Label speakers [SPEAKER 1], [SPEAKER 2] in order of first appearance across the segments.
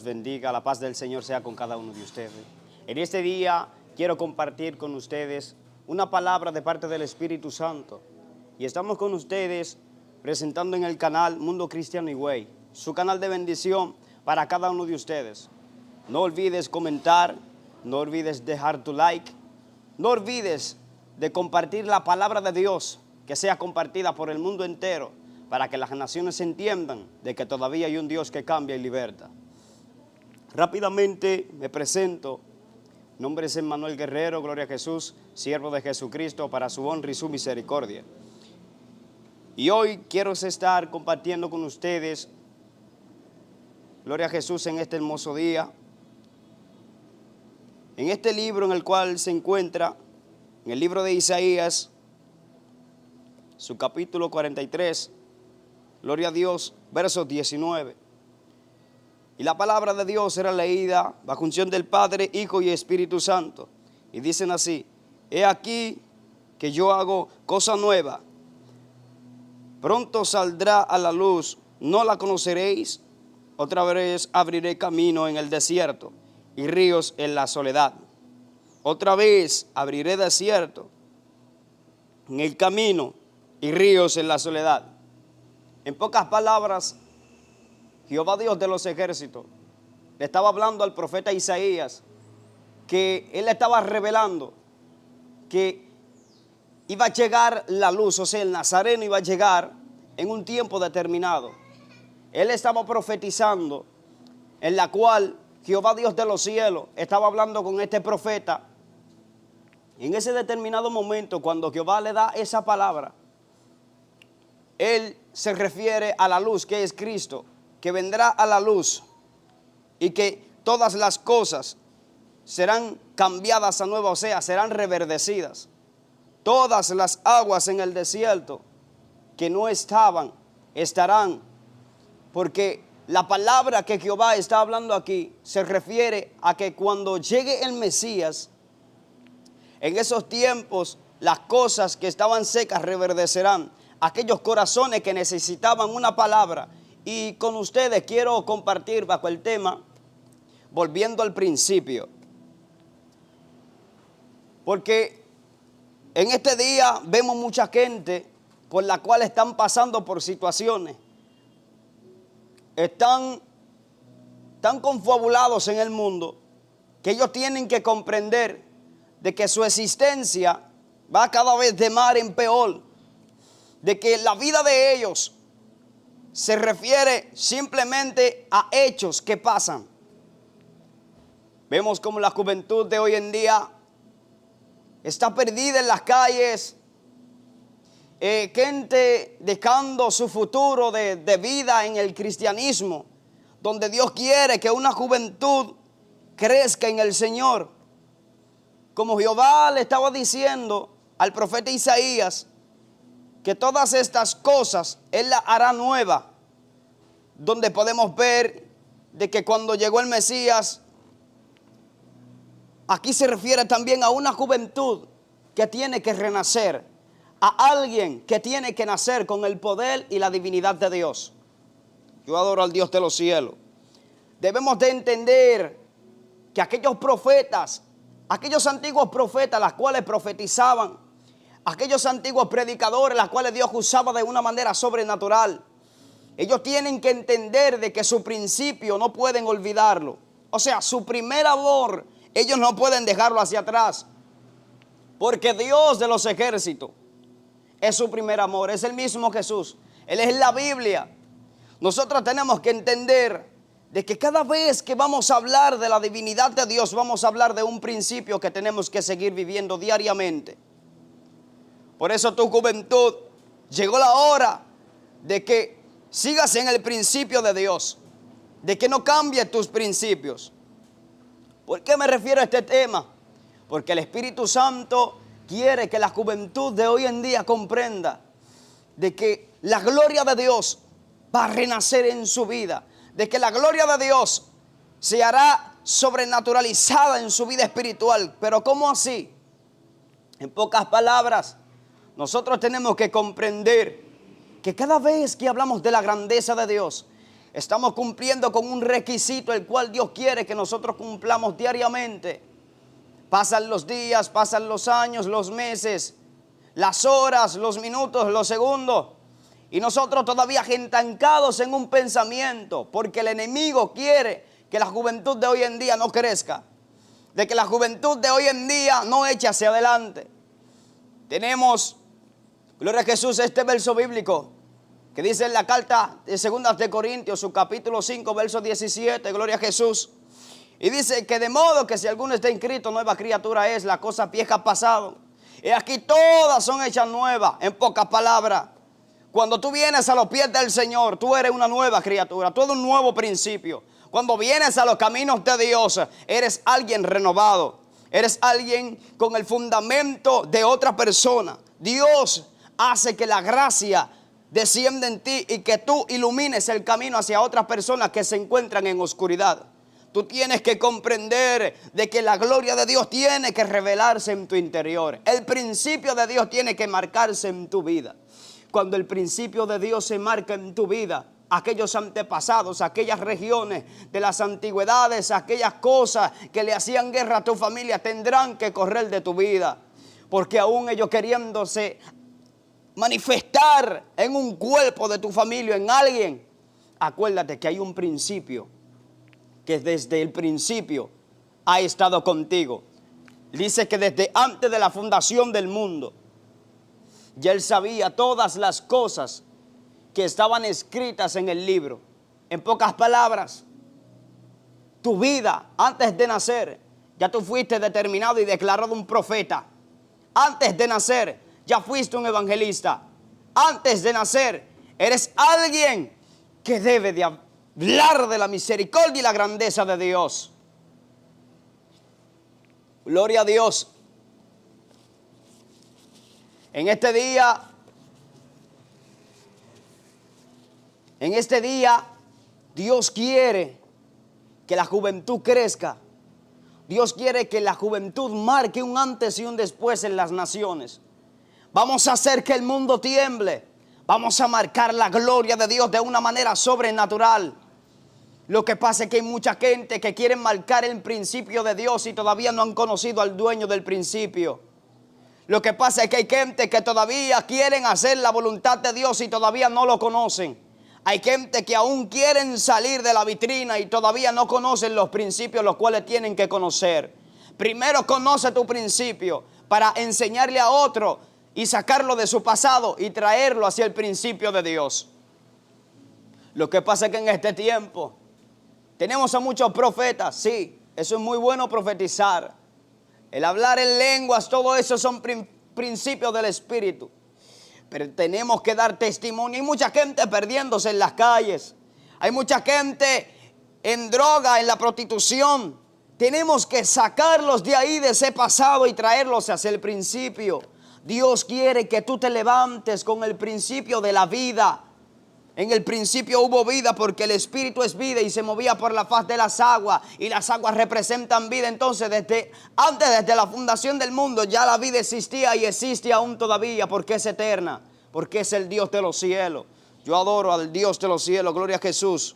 [SPEAKER 1] los bendiga. La paz del Señor sea con cada uno de ustedes. En este día quiero compartir con ustedes una palabra de parte del Espíritu Santo. Y estamos con ustedes presentando en el canal Mundo Cristiano y Way, su canal de bendición para cada uno de ustedes. No olvides comentar, no olvides dejar tu like, no olvides de compartir la palabra de Dios, que sea compartida por el mundo entero, para que las naciones entiendan de que todavía hay un Dios que cambia y liberta. Rápidamente me presento. Mi nombre es Emmanuel Guerrero, gloria a Jesús, siervo de Jesucristo para su honra y su misericordia. Y hoy quiero estar compartiendo con ustedes, gloria a Jesús, en este hermoso día, en este libro en el cual se encuentra, en el libro de Isaías, su capítulo 43, gloria a Dios, versos 19. Y la palabra de Dios era leída bajo unción del Padre, Hijo y Espíritu Santo. Y dicen así: he aquí que yo hago cosa nueva. Pronto saldrá a la luz, no la conoceréis. Otra vez abriré camino en el desierto y ríos en la soledad. Otra vez abriré desierto en el camino y ríos en la soledad. En pocas palabras, Jehová Dios de los ejércitos le estaba hablando al profeta Isaías que él estaba revelando que iba a llegar la luz, o sea, el Nazareno iba a llegar en un tiempo determinado. Él estaba profetizando, en la cual Jehová Dios de los cielos estaba hablando con este profeta. En ese determinado momento, cuando Jehová le da esa palabra, él se refiere a la luz, que es Cristo, que vendrá a la luz y que todas las cosas serán cambiadas a nueva, o sea, serán reverdecidas. Todas las aguas en el desierto que no estaban, estarán, porque la palabra que Jehová está hablando aquí se refiere a que cuando llegue el Mesías, en esos tiempos las cosas que estaban secas reverdecerán. Aquellos corazones que necesitaban una palabra. Y con ustedes quiero compartir bajo el tema, volviendo al principio. Porque en este día vemos mucha gente por la cual están pasando por situaciones. Están tan confabulados en el mundo que ellos tienen que comprender de que su existencia va cada vez de mal en peor. De que la vida de ellos se refiere simplemente a hechos que pasan. Vemos como la juventud de hoy en día está perdida en las calles. Gente dejando su futuro de vida en el cristianismo, donde Dios quiere que una juventud crezca en el Señor. Como Jehová le estaba diciendo al profeta Isaías, que todas estas cosas Él las hará nueva, donde podemos ver de que cuando llegó el Mesías, aquí se refiere también a una juventud que tiene que renacer, a alguien que tiene que nacer con el poder y la divinidad de Dios. Yo adoro al Dios de los cielos. Debemos de entender que aquellos profetas, aquellos antiguos profetas, las cuales profetizaban, aquellos antiguos predicadores, las cuales Dios usaba de una manera sobrenatural, ellos tienen que entender de que su principio no pueden olvidarlo. O sea, su primer amor, ellos no pueden dejarlo hacia atrás. Porque Dios de los ejércitos es su primer amor, es el mismo Jesús. Él es la Biblia. Nosotros tenemos que entender de que cada vez que vamos a hablar de la divinidad de Dios, vamos a hablar de un principio que tenemos que seguir viviendo diariamente. Por eso tu juventud, llegó la hora de que sigas en el principio de Dios, de que no cambies tus principios. ¿Por qué me refiero a este tema? Porque el Espíritu Santo quiere que la juventud de hoy en día comprenda de que la gloria de Dios va a renacer en su vida, de que la gloria de Dios se hará sobrenaturalizada en su vida espiritual. Pero ¿cómo así? En pocas palabras, nosotros tenemos que comprender que cada vez que hablamos de la grandeza de Dios, Estamos cumpliendo con un requisito el cual Dios quiere que nosotros cumplamos diariamente. Pasan los días, pasan los años, los meses, las horas, los minutos, los segundos. Y nosotros todavía estancados en un pensamiento, porque el enemigo quiere que la juventud de hoy en día no crezca, de que la juventud de hoy en día no eche hacia adelante. Tenemos, gloria a Jesús, este verso bíblico que dice en la carta de 2 de Corintios, su capítulo 5, verso 17, gloria a Jesús. Y dice que de modo que si alguno está en Cristo, nueva criatura es, la cosa vieja ha pasado. Y aquí todas son hechas nuevas, en pocas palabras. Cuando tú vienes a los pies del Señor, tú eres una nueva criatura, tú eres un nuevo principio. Cuando vienes a los caminos de Dios, eres alguien renovado. Eres alguien con el fundamento de otra persona. Dios hace que la gracia descienda en ti y que tú ilumines el camino hacia otras personas que se encuentran en oscuridad. Tú tienes que comprender de que la gloria de Dios tiene que revelarse en tu interior. El principio de Dios tiene que marcarse en tu vida. Cuando el principio de Dios se marca en tu vida, aquellos antepasados, aquellas regiones de las antigüedades, aquellas cosas que le hacían guerra a tu familia tendrán que correr de tu vida. Porque aún ellos queriéndose manifestar en un cuerpo de tu familia, en alguien, acuérdate que hay un principio que desde el principio ha estado contigo. Dice que desde antes de la fundación del mundo, ya Él sabía todas las cosas que estaban escritas en el libro. En pocas palabras, tu vida antes de nacer, ya tú fuiste determinado y declarado un profeta. Antes de nacer, ya fuiste un evangelista. Antes de nacer, eres alguien que debe de hablar de la misericordia y la grandeza de Dios. Gloria a Dios. En este día, Dios quiere que la juventud crezca. Dios quiere que la juventud marque un antes y un después en las naciones. Vamos a hacer que el mundo tiemble. Vamos a marcar la gloria de Dios de una manera sobrenatural. Lo que pasa es que hay mucha gente que quiere marcar el principio de Dios y todavía no han conocido al dueño del principio. Lo que pasa es que hay gente que todavía quieren hacer la voluntad de Dios y todavía no lo conocen. Hay gente que aún quieren salir de la vitrina y todavía no conocen los principios los cuales tienen que conocer. Primero conoce tu principio para enseñarle a otro y sacarlo de su pasado y traerlo hacia el principio de Dios. Lo que pasa es que en este tiempo tenemos a muchos profetas. Sí, eso es muy bueno, profetizar. El hablar en lenguas, todo eso son principios del Espíritu. Pero tenemos que dar testimonio. Hay mucha gente perdiéndose en las calles. Hay mucha gente en droga, en la prostitución. Tenemos que sacarlos de ahí, de ese pasado, y traerlos hacia el principio. Dios quiere que tú te levantes con el principio de la vida. En el principio hubo vida porque el Espíritu es vida y se movía por la faz de las aguas. Y las aguas representan vida. Entonces desde la fundación del mundo ya la vida existía y existe aún todavía porque es eterna. Porque es el Dios de los cielos. Yo adoro al Dios de los cielos. Gloria a Jesús.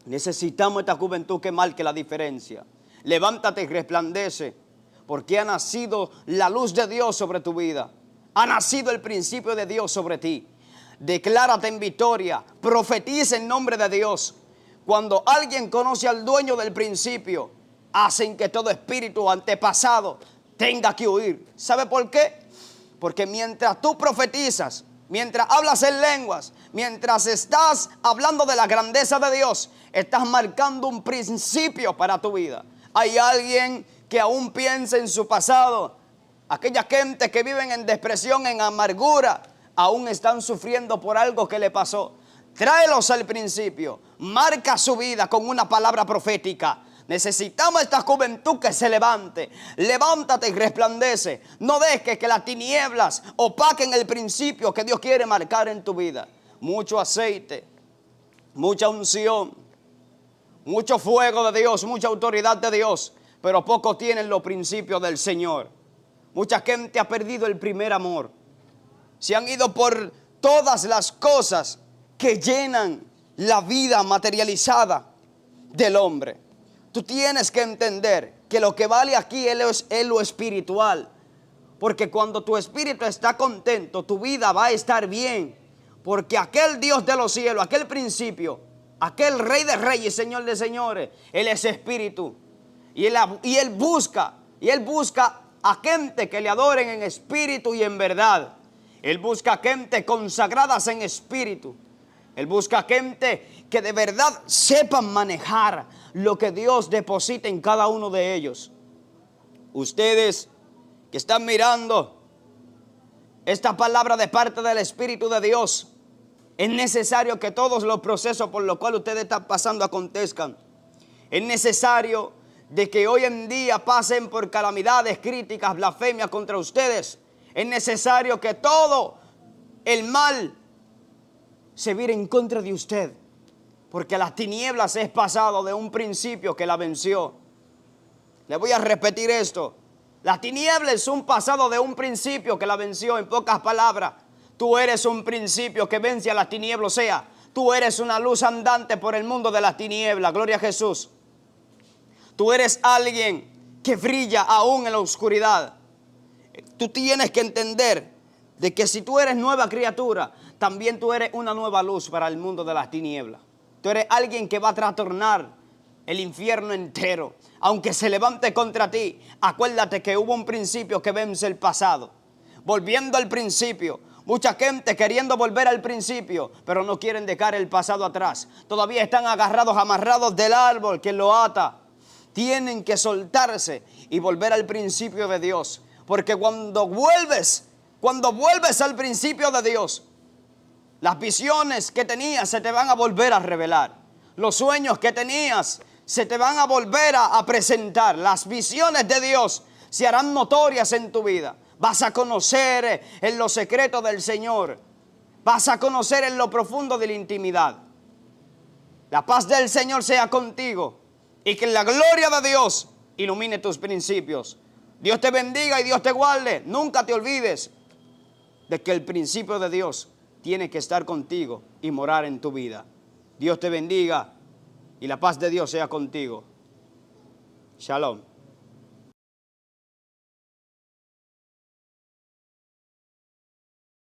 [SPEAKER 1] Necesitamos esta juventud que marque la diferencia. Levántate y resplandece. Porque ha nacido la luz de Dios sobre tu vida. Ha nacido el principio de Dios sobre ti. Declárate en victoria, profetiza en nombre de Dios. Cuando alguien conoce al dueño del principio, hacen que todo espíritu antepasado tenga que huir. ¿Sabe por qué? Porque mientras tú profetizas, mientras hablas en lenguas, mientras estás hablando de la grandeza de Dios, estás marcando un principio para tu vida. Hay alguien que aún piensa en su pasado. Aquella gente que viven en depresión, en amargura, aún están sufriendo por algo que le pasó. Tráelos al principio. Marca su vida con una palabra profética. Necesitamos esta juventud que se levante. Levántate y resplandece. No dejes que las tinieblas opaquen el principio que Dios quiere marcar en tu vida. Mucho aceite, mucha unción, mucho fuego de Dios, mucha autoridad de Dios, pero pocos tienen los principios del Señor. Mucha gente ha perdido el primer amor. Se han ido por todas las cosas que llenan la vida materializada del hombre. Tú tienes que entender que lo que vale aquí es lo espiritual. Porque cuando tu espíritu está contento, tu vida va a estar bien. Porque aquel Dios de los cielos, aquel principio, aquel Rey de reyes, Señor de señores, Él es espíritu. Y Él busca a gente que le adoren en espíritu y en verdad. Él busca gente consagradas en espíritu. Él busca gente que de verdad sepan manejar lo que Dios deposita en cada uno de ellos. Ustedes que están mirando esta palabra de parte del Espíritu de Dios, es necesario que todos los procesos por los cuales ustedes están pasando acontezcan. Es necesario de que hoy en día pasen por calamidades, críticas, blasfemias contra ustedes. Es necesario que todo el mal se vire en contra de usted, porque las tinieblas es pasado de un principio que la venció. Le voy a repetir esto. La tiniebla es un pasado de un principio que la venció. En pocas palabras, tú eres un principio que vence a las tinieblas. O sea, tú eres una luz andante por el mundo de las tinieblas. Gloria a Jesús. Tú eres alguien que brilla aún en la oscuridad. Tú tienes que entender de que si tú eres nueva criatura, también tú eres una nueva luz para el mundo de las tinieblas. Tú eres alguien que va a trastornar el infierno entero. Aunque se levante contra ti, acuérdate que hubo un principio que vence el pasado. Volviendo al principio, mucha gente queriendo volver al principio, pero no quieren dejar el pasado atrás. Todavía están amarrados del árbol que lo ata. Tienen que soltarse y volver al principio de Dios. Porque cuando vuelves al principio de Dios, las visiones que tenías se te van a volver a revelar. Los sueños que tenías se te van a volver a presentar. Las visiones de Dios se harán notorias en tu vida. Vas a conocer en lo secreto del Señor. Vas a conocer en lo profundo de la intimidad. La paz del Señor sea contigo y que la gloria de Dios ilumine tus principios. Dios te bendiga y Dios te guarde. Nunca te olvides de que el principio de Dios tiene que estar contigo y morar en tu vida. Dios te bendiga y la paz de Dios sea contigo. Shalom.